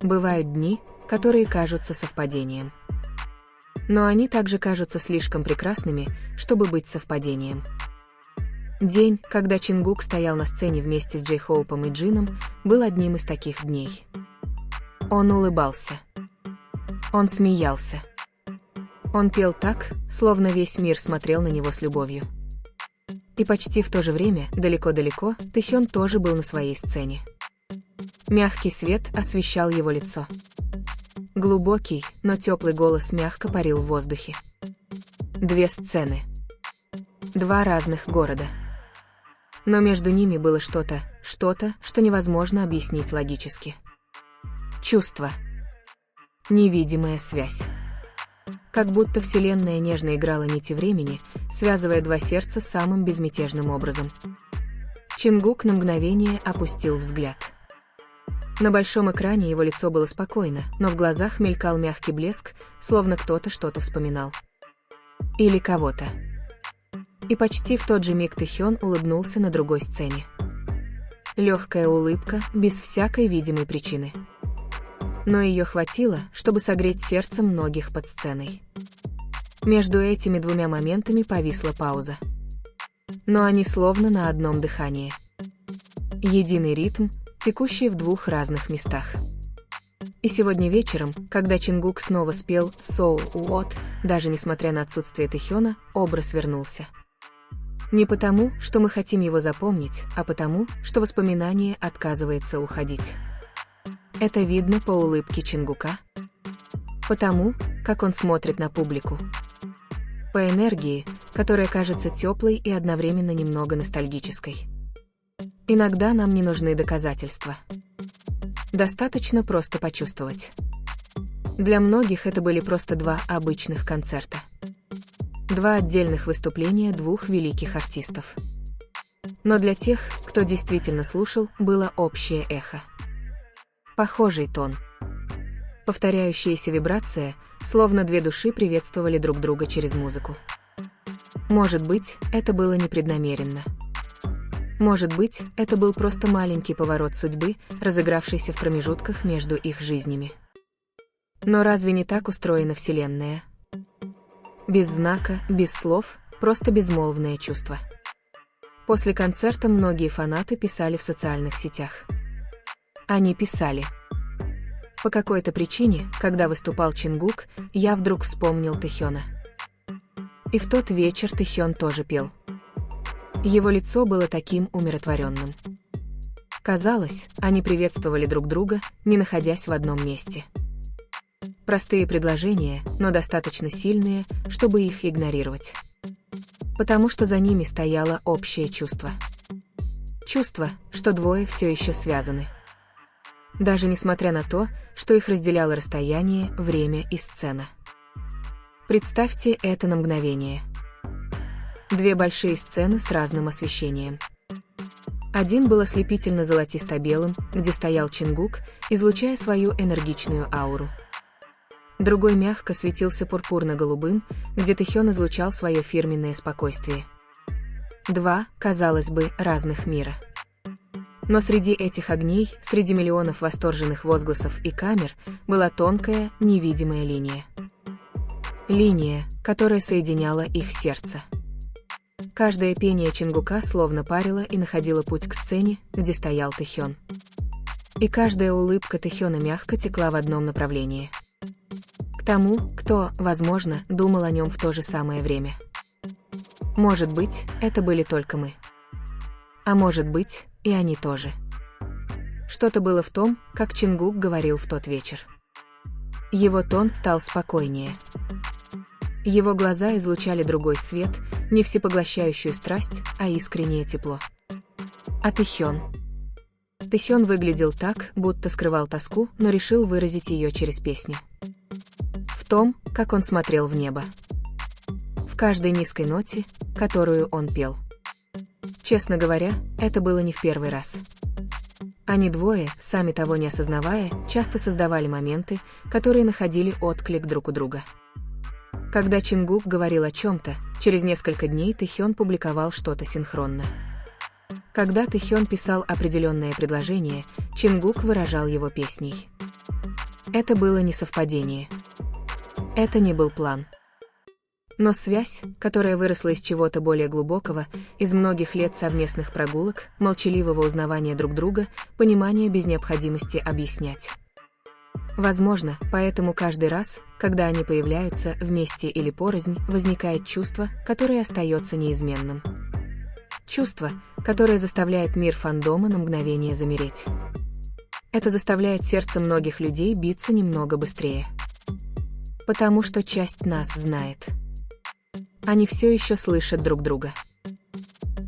Бывают дни, которые кажутся совпадением. Но они также кажутся слишком прекрасными, чтобы быть совпадением. День, когда Чингук стоял на сцене вместе с Джей Хоупом и Джином, был одним из таких дней. Он улыбался. Он смеялся. Он пел так, словно весь мир смотрел на него с любовью. И почти в то же время, далеко-далеко, Тэхён тоже был на своей сцене. Мягкий свет освещал его лицо. Глубокий, но теплый голос мягко парил в воздухе. Две сцены. Два разных города. Но между ними было что-то, что невозможно объяснить логически. Чувство. Невидимая связь. Как будто Вселенная нежно играла нити времени, связывая два сердца самым безмятежным образом. Чингук на мгновение опустил взгляд. На большом экране его лицо было спокойно, но в глазах мелькал мягкий блеск, словно кто-то что-то вспоминал. Или кого-то. И почти в тот же миг Тэхён улыбнулся на другой сцене. Легкая улыбка, без всякой видимой причины. Но ее хватило, чтобы согреть сердце многих под сценой. Между этими двумя моментами повисла пауза. Но они словно на одном дыхании. Единый ритм, текущий в двух разных местах. И сегодня вечером, когда Чингук снова спел «So What», даже несмотря на отсутствие Тэхёна, образ вернулся. Не потому, что мы хотим его запомнить, а потому, что воспоминание отказывается уходить. Это видно по улыбке Чингука, потому, как он смотрит на публику, по энергии, которая кажется теплой и одновременно немного ностальгической. Иногда нам не нужны доказательства. Достаточно просто почувствовать. Для многих это были просто два обычных концерта. Два отдельных выступления двух великих артистов. Но для тех, кто действительно слушал, было общее эхо. Похожий тон. Повторяющаяся вибрация, словно две души приветствовали друг друга через музыку. Может быть, это было непреднамеренно. Может быть, это был просто маленький поворот судьбы, разыгравшийся в промежутках между их жизнями. Но разве не так устроена Вселенная? Без знака, без слов, просто безмолвное чувство. После концерта многие фанаты писали в социальных сетях. Они писали: «По какой-то причине, когда выступал Чингук, я вдруг вспомнил Тэхёна». И в тот вечер Тэхён тоже пел. Его лицо было таким умиротворенным. Казалось, они приветствовали друг друга, не находясь в одном месте. Простые предложения, но достаточно сильные, чтобы их игнорировать. Потому что за ними стояло общее чувство. Чувство, что двое все еще связаны. Даже несмотря на то, что их разделяло расстояние, время и сцена. Представьте это на мгновение. Две большие сцены с разным освещением. Один был ослепительно золотисто-белым, где стоял Чингук, излучая свою энергичную ауру. Другой мягко светился пурпурно-голубым, где Тэхён излучал свое фирменное спокойствие. Два, казалось бы, разных мира. Но среди этих огней, среди миллионов восторженных возгласов и камер, была тонкая, невидимая линия. Линия, которая соединяла их сердца. Каждое пение Чингука словно парило и находило путь к сцене, где стоял Тэхён. И каждая улыбка Тэхёна мягко текла в одном направлении. К тому, кто, возможно, думал о нем в то же самое время. Может быть, это были только мы. А может быть, и они тоже. Что-то было в том, как Чингук говорил в тот вечер. Его тон стал спокойнее. Его глаза излучали другой свет, не всепоглощающую страсть, а искреннее тепло. А Тэхён? Тэхён выглядел так, будто скрывал тоску, но решил выразить ее через песню. В том, как он смотрел в небо. В каждой низкой ноте, которую он пел. Честно говоря, это было не в первый раз. Они двое, сами того не осознавая, часто создавали моменты, которые находили отклик друг у друга. Когда Чингук говорил о чем-то, через несколько дней Тэхён публиковал что-то синхронно. Когда Тэхён писал определенное предложение, Чингук выражал его песней. Это было не совпадение. Это не был план. Но связь, которая выросла из чего-то более глубокого, из многих лет совместных прогулок, молчаливого узнавания друг друга, понимания без необходимости объяснять. Возможно, поэтому каждый раз, когда они появляются вместе или порознь, возникает чувство, которое остается неизменным. Чувство, которое заставляет мир фандома на мгновение замереть. Это заставляет сердце многих людей биться немного быстрее. Потому что часть нас знает. Они все еще слышат друг друга.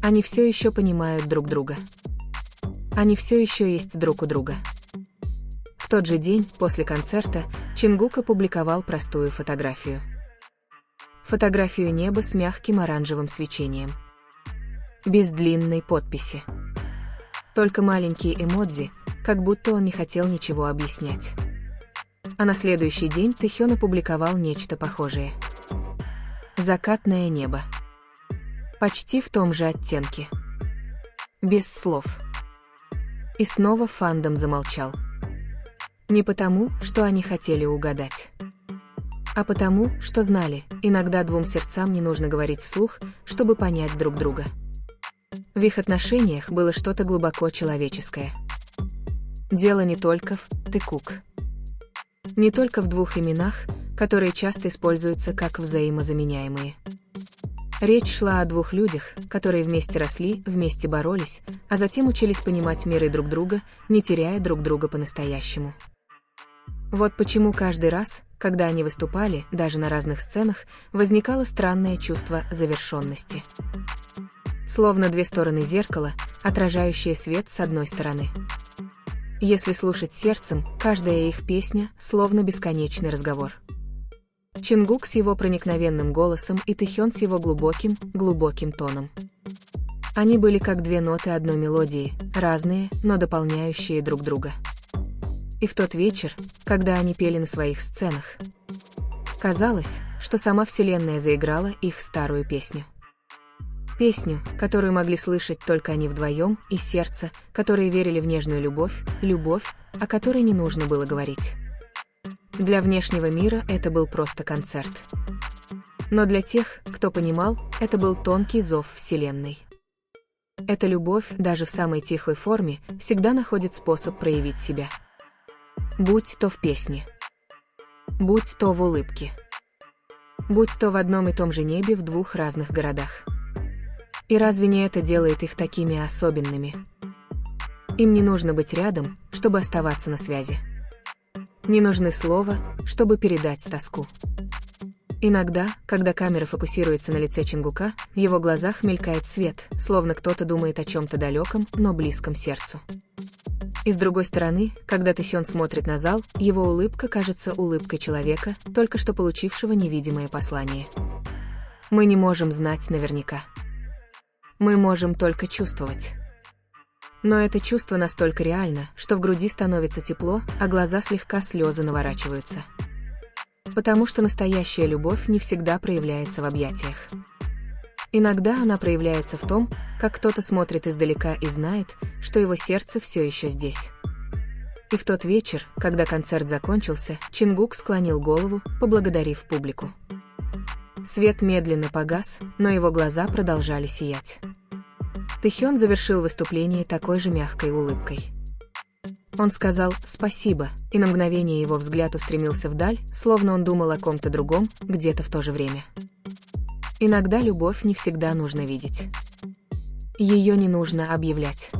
Они все еще понимают друг друга. Они все еще есть друг у друга. В тот же день, после концерта, Чингук опубликовал простую фотографию. Фотографию неба с мягким оранжевым свечением. Без длинной подписи. Только маленькие эмодзи, как будто он не хотел ничего объяснять. А на следующий день Тэхён опубликовал нечто похожее. Закатное небо. Почти в том же оттенке. Без слов. И снова фандом замолчал. Не потому, что они хотели угадать. А потому, что знали, иногда двум сердцам не нужно говорить вслух, чтобы понять друг друга. В их отношениях было что-то глубоко человеческое. Дело не только в «Тэкук». Не только в двух именах, которые часто используются как взаимозаменяемые. Речь шла о двух людях, которые вместе росли, вместе боролись, а затем учились понимать миры друг друга, не теряя друг друга по-настоящему. Вот почему каждый раз, когда они выступали, даже на разных сценах, возникало странное чувство завершенности. Словно две стороны зеркала, отражающие свет с одной стороны. Если слушать сердцем, каждая их песня — словно бесконечный разговор. Чингук с его проникновенным голосом и Тэхён с его глубоким тоном. Они были как две ноты одной мелодии, разные, но дополняющие друг друга. И в тот вечер, когда они пели на своих сценах, казалось, что сама Вселенная заиграла их старую песню. Песню, которую могли слышать только они вдвоем, и сердца, которые верили в нежную любовь, о которой не нужно было говорить. Для внешнего мира это был просто концерт. Но для тех, кто понимал, это был тонкий зов Вселенной. Эта любовь, даже в самой тихой форме, всегда находит способ проявить себя. Будь то в песне. Будь то в улыбке. Будь то в одном и том же небе в двух разных городах. И разве не это делает их такими особенными? Им не нужно быть рядом, чтобы оставаться на связи. Не нужны слова, чтобы передать тоску. Иногда, когда камера фокусируется на лице Чингука, в его глазах мелькает свет, словно кто-то думает о чем-то далеком, но близком сердцу. И с другой стороны, когда Тэхён смотрит на зал, его улыбка кажется улыбкой человека, только что получившего невидимое послание. Мы не можем знать наверняка. Мы можем только чувствовать. Но это чувство настолько реально, что в груди становится тепло, а глаза слегка слезы наворачиваются. Потому что настоящая любовь не всегда проявляется в объятиях. Иногда она проявляется в том, как кто-то смотрит издалека и знает, что его сердце все еще здесь. И в тот вечер, когда концерт закончился, Чингук склонил голову, поблагодарив публику. Свет медленно погас, но его глаза продолжали сиять. Тэхён завершил выступление такой же мягкой улыбкой. Он сказал «спасибо», и на мгновение его взгляд устремился вдаль, словно он думал о ком-то другом, где-то в то же время. Иногда любовь не всегда нужно видеть. Ее не нужно объявлять.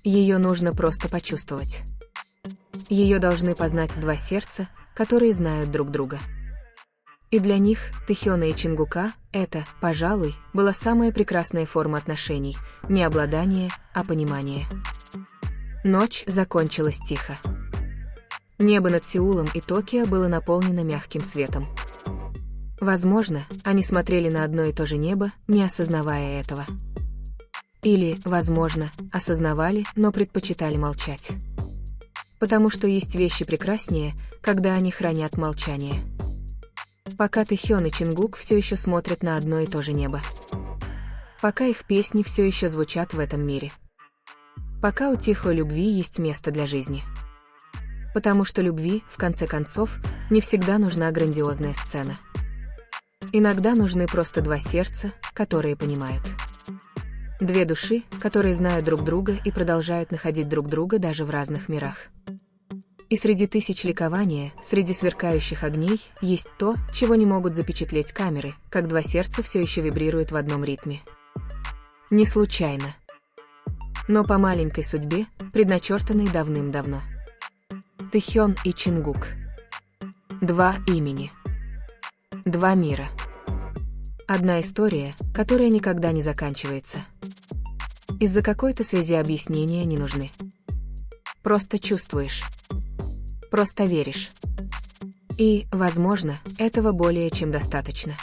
Ее нужно просто почувствовать. Ее должны познать два сердца, которые знают друг друга. И для них, Тэхёна и Чингука, это, пожалуй, была самая прекрасная форма отношений, не обладание, а понимание. Ночь закончилась тихо. Небо над Сеулом и Токио было наполнено мягким светом. Возможно, они смотрели на одно и то же небо, не осознавая этого. Или, возможно, осознавали, но предпочитали молчать. Потому что есть вещи прекраснее, когда они хранят молчание. Пока Тэхён и Чингук все еще смотрят на одно и то же небо. Пока их песни все еще звучат в этом мире. Пока у тихой любви есть место для жизни. потому что любви, в конце концов, не всегда нужна грандиозная сцена. Иногда нужны просто два сердца, которые понимают. Две души, которые знают друг друга и продолжают находить друг друга даже в разных мирах. И среди тысяч ликования, среди сверкающих огней, есть то, чего не могут запечатлеть камеры, как два сердца все еще вибрируют в одном ритме. Не случайно. Но по маленькой судьбе, предначертанной давным-давно. Тэхён и Чингук. Два имени. Два мира. Одна история, которая никогда не заканчивается. Из-за какой-то связи объяснения не нужны. Просто чувствуешь. Просто веришь. И, возможно, этого более чем достаточно.